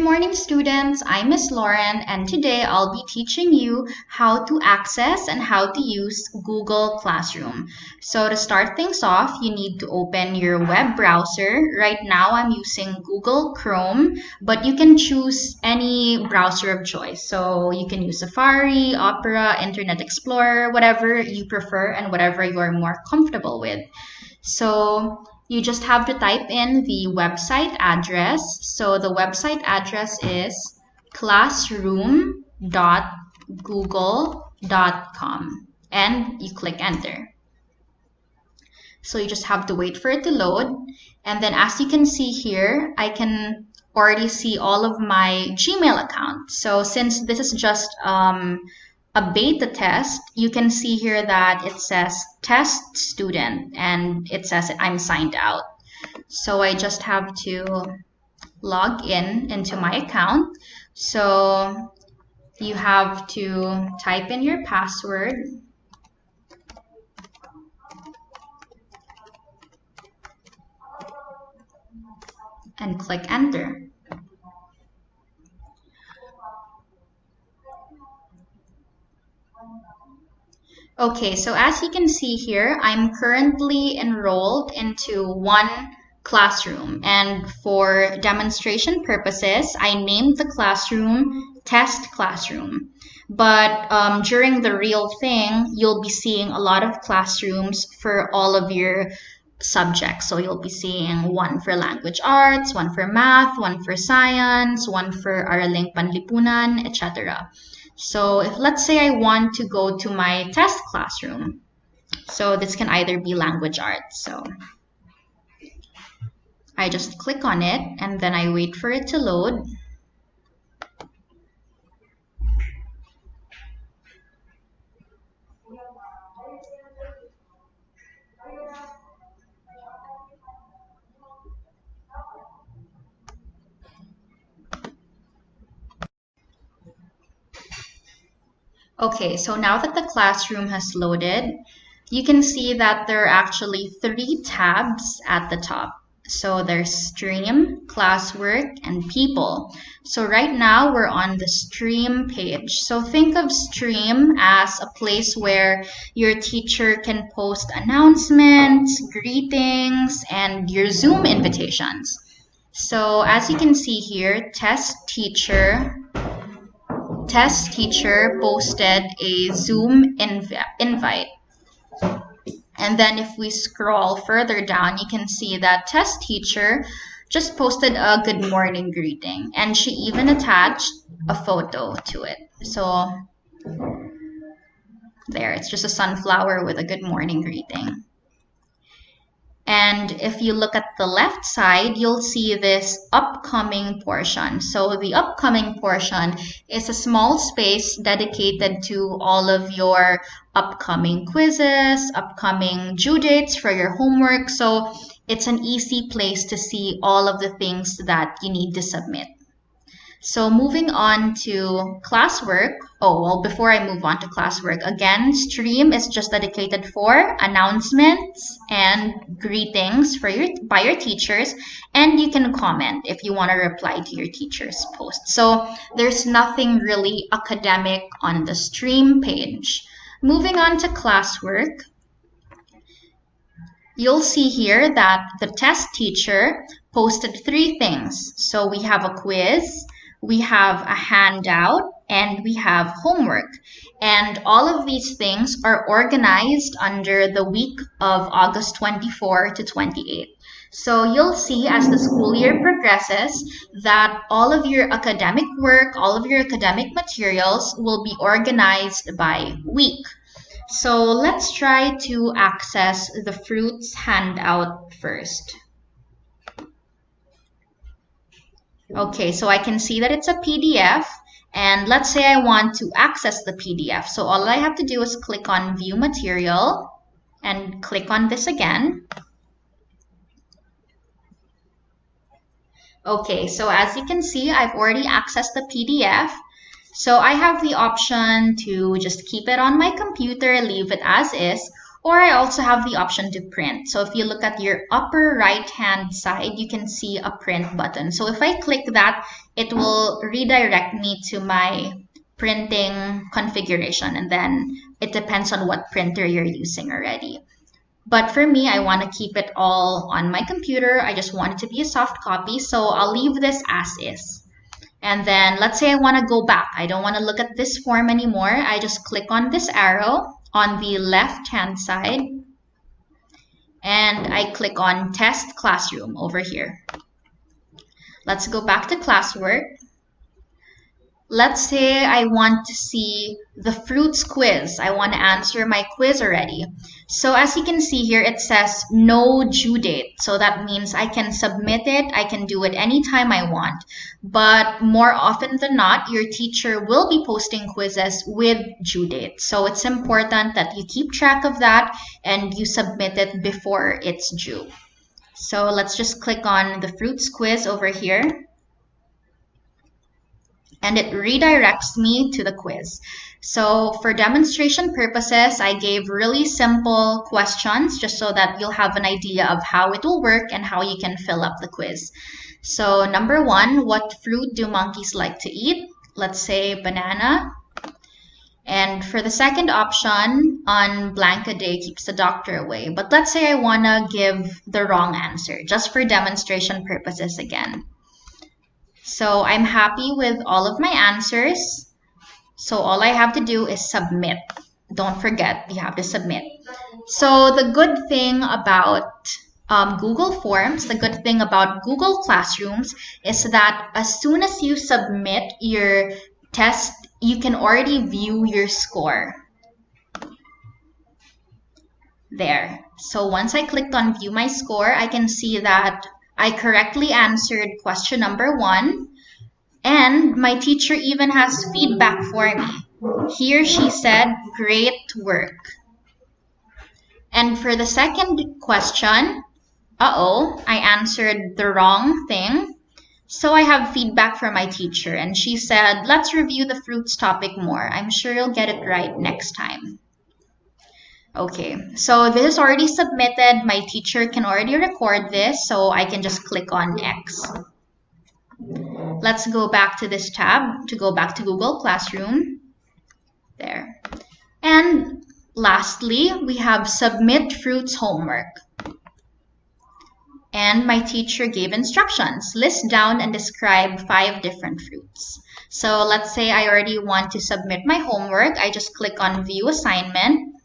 morning, students. I'm Miss Lauren, and today I'll be teaching you how to access and how to use Google Classroom. So to start things off, you need to open your web browser. Right now, I'm using Google Chrome, but you can choose any browser of choice. So you can use Safari, Opera, Internet Explorer, whatever you prefer and whatever you're more comfortable with. So you just have to type in the website address. So the website address is classroom.google.com and you click enter. So you just have to wait for it to load. And then as you can see here, I can already see all of my Gmail account. So since this is just a beta test, you can see here that it says test student and it says I'm signed out. So I just have to log in into my account. So you have to type in your password. And click enter. Okay, so as you can see here, I'm currently enrolled into one classroom, and for demonstration purposes, I named the classroom Test Classroom. But during the real thing, you'll be seeing a lot of classrooms for all of your subjects. So you'll be seeing one for language arts, one for math, one for science, one for Araling Panlipunan, etc. So if let's say I want to go to my test classroom, so this can either be language arts. So I just click on it and then I wait for it to load. Okay, so now that the classroom has loaded, you can see that there are actually 3 tabs at the top. So there's stream, classwork, and people. So right now we're on the stream page. So think of stream as a place where your teacher can post announcements, greetings, and your Zoom invitations. So as you can see here, test teacher posted a Zoom invite. And then if we scroll further down, you can see that test teacher just posted a good morning greeting, and she even attached a photo to it. So there, it's just a sunflower with a good morning greeting. And if you look at the left side, you'll see this upcoming portion. So the upcoming portion is a small space dedicated to all of your upcoming quizzes, upcoming due dates for your homework. So it's an easy place to see all of the things that you need to submit. So moving on to classwork. Oh, well, before I move on to classwork, again, stream is just dedicated for announcements and greetings by your teachers, and you can comment if you want to reply to your teacher's post. So there's nothing really academic on the stream page. Moving on to classwork, you'll see here that the test teacher posted 3 things. So we have a quiz, we have a handout, and we have homework. And all of these things are organized under the week of August 24 to 28. So you'll see as the school year progresses that all of your academic work, all of your academic materials will be organized by week. So let's try to access the fruits handout first. Okay, so I can see that it's a PDF, and let's say I want to access the PDF. So all I have to do is click on View Material and click on this again. Okay, so as you can see, I've already accessed the PDF. So I have the option to just keep it on my computer, leave it as is, Or I also have the option to print. So if you look at your upper right hand side, you can see a print button. So if I click that, it will redirect me to my printing configuration, and then it depends on what printer you're using already. But for me, I want to keep it all on my computer. I just want it to be a soft copy, so I'll leave this as is. And then let's say I want to go back. I don't want to look at this form anymore. I just click on this arrow on the left hand side and I click on Test Classroom over here. Let's go back to classwork. Let's say I want to see the fruits quiz. I want to answer my quiz already. So as you can see here, it says no due date. So that means I can submit it. I can do it anytime I want. But more often than not, your teacher will be posting quizzes with due date. So it's important that you keep track of that and you submit it before it's due. So let's just click on the fruits quiz over here. And it redirects me to the quiz. So for demonstration purposes, I gave really simple questions just so that you'll have an idea of how it will work and how you can fill up the quiz. So number 1, what fruit do monkeys like to eat? Let's say banana. And for the second option, on blank a day keeps the doctor away. But let's say I want to give the wrong answer, just for demonstration purposes again. So I'm happy with all of my answers. So all I have to do is submit. Don't forget, you have to submit. So the good thing about Google Forms, the good thing about Google Classrooms is that as soon as you submit your test, you can already view your score. There. So once I clicked on view my score, I can see that I correctly answered question number 1, and my teacher even has feedback for me. Here she said, great work. And for the second question, I answered the wrong thing. So I have feedback from my teacher, and she said, let's review the fruits topic more. I'm sure you'll get it right next time. Okay, so this is already submitted. My teacher can already record this, so I can just click on X. Let's go back to this tab to go back to Google Classroom. There. And lastly, we have Submit Fruits Homework. And my teacher gave instructions. List down and describe 5 different fruits. So let's say I already want to submit my homework. I just click on View Assignment.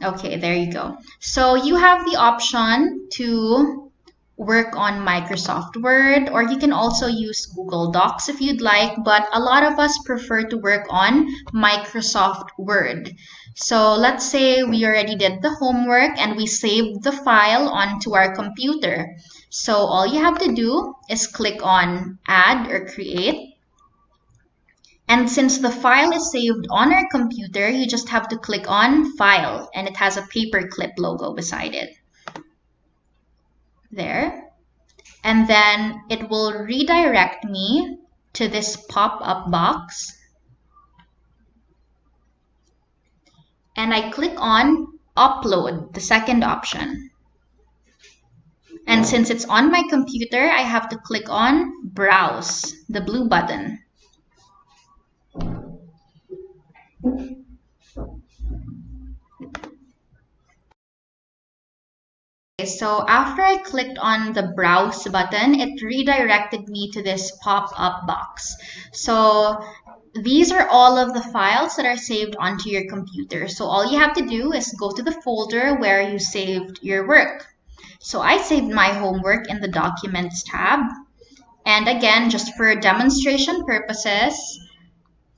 Okay, there you go. So you have the option to work on Microsoft Word, or you can also use Google Docs if you'd like, but a lot of us prefer to work on Microsoft Word. So let's say we already did the homework and we saved the file onto our computer. So all you have to do is click on Add or Create. And since the file is saved on our computer, you just have to click on File, and it has a paperclip logo beside it. There. And then it will redirect me to this pop-up box. And I click on Upload, the second option. And since it's on my computer, I have to click on Browse, the blue button. So after I clicked on the Browse button, it redirected me to this pop-up box. So these are all of the files that are saved onto your computer. So all you have to do is go to the folder where you saved your work. So I saved my homework in the Documents tab. And again, just for demonstration purposes,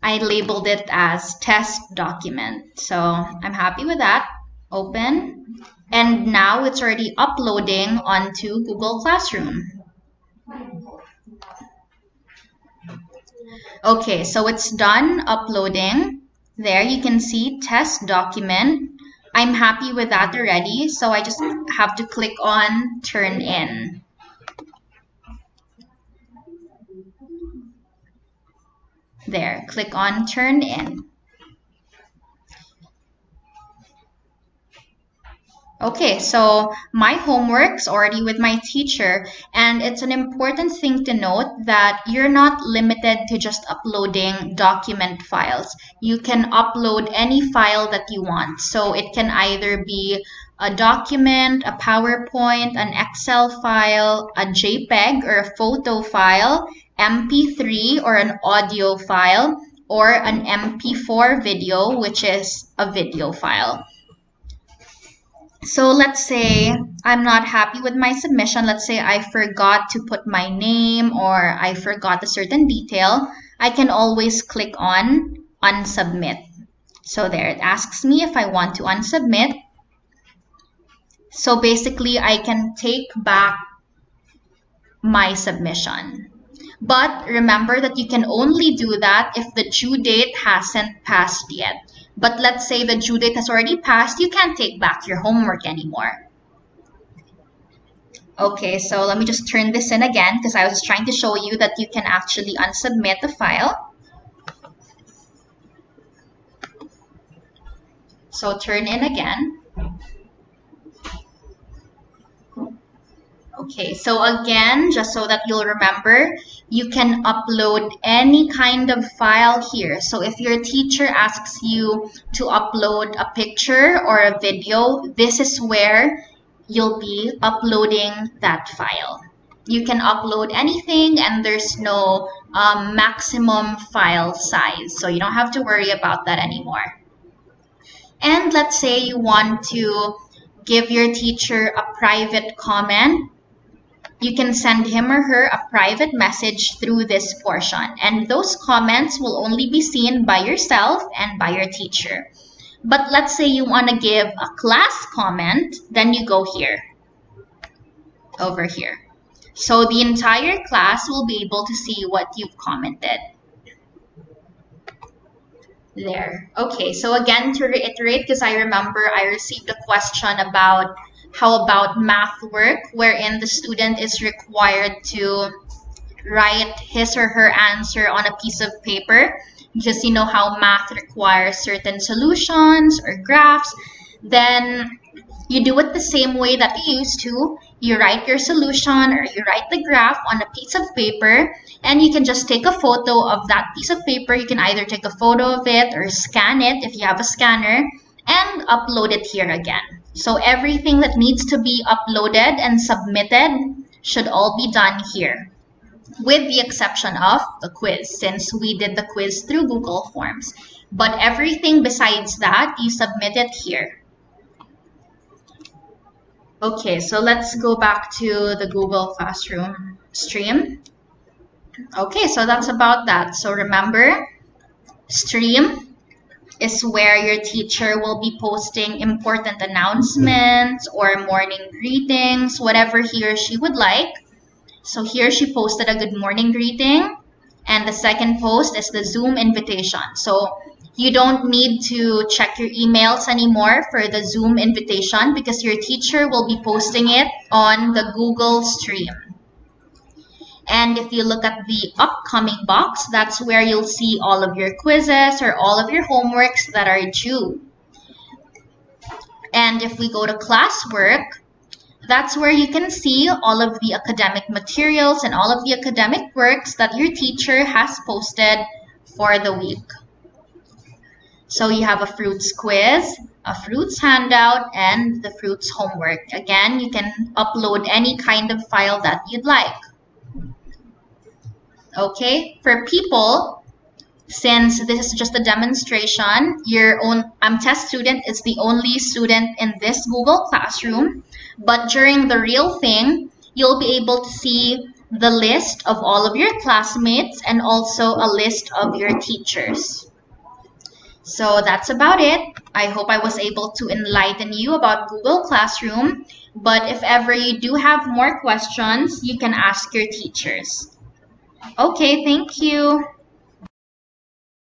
I labeled it as Test Document. So I'm happy with that. Open. And now it's already uploading onto Google Classroom. Okay, so it's done uploading. There you can see Test Document. I'm happy with that already, so I just have to click on Turn In. There, click on Turn In. Okay, so my homework's already with my teacher, and it's an important thing to note that you're not limited to just uploading document files. You can upload any file that you want. So it can either be a document, a PowerPoint, an Excel file, a JPEG or a photo file, MP3 or an audio file, or an MP4 video, which is a video file. So let's say I'm not happy with my submission. Let's say I forgot to put my name or I forgot a certain detail. I can always click on unsubmit. So there it asks me if I want to unsubmit. So basically I can take back my submission. But remember that you can only do that if the due date hasn't passed yet. But let's say the due date has already passed, you can't take back your homework anymore. Okay, so let me just turn this in again because I was trying to show you that you can actually unsubmit the file. So turn in again. Okay, so again, just so that you'll remember, you can upload any kind of file here. So if your teacher asks you to upload a picture or a video, this is where you'll be uploading that file. You can upload anything and there's no maximum file size. So you don't have to worry about that anymore. And let's say you want to give your teacher a private comment. You can send him or her a private message through this portion, and those comments will only be seen by yourself and by your teacher. But let's say you want to give a class comment, then you go here, over here. So the entire class will be able to see what you've commented. There. Okay, so again, to reiterate, because I remember I received a question about how about math work, wherein the student is required to write his or her answer on a piece of paper, because you know how math requires certain solutions or graphs. Then you do it the same way that you used to. You write your solution or you write the graph on a piece of paper, and you can just take a photo of that piece of paper. You can either take a photo of it or scan it if you have a scanner and upload it here again. So everything that needs to be uploaded and submitted should all be done here, with the exception of the quiz, since we did the quiz through Google Forms. But everything besides that, you submit it here. Okay, so let's go back to the Google Classroom stream. Okay, so that's about that. So remember, stream is where your teacher will be posting important announcements or morning greetings, whatever he or she would like. So here she posted a good morning greeting, and the second post is the Zoom invitation. So you don't need to check your emails anymore for the Zoom invitation because your teacher will be posting it on the Google Stream. And if you look at the upcoming box, that's where you'll see all of your quizzes or all of your homeworks that are due. And if we go to classwork, that's where you can see all of the academic materials and all of the academic works that your teacher has posted for the week. So you have a fruits quiz, a fruits handout, and the fruits homework. Again, you can upload any kind of file that you'd like. Okay, for people, since this is just a demonstration, test student is the only student in this Google Classroom. But during the real thing, you'll be able to see the list of all of your classmates and also a list of your teachers. So that's about it. I hope I was able to enlighten you about Google Classroom. But if ever you do have more questions, you can ask your teachers. Okay, thank you.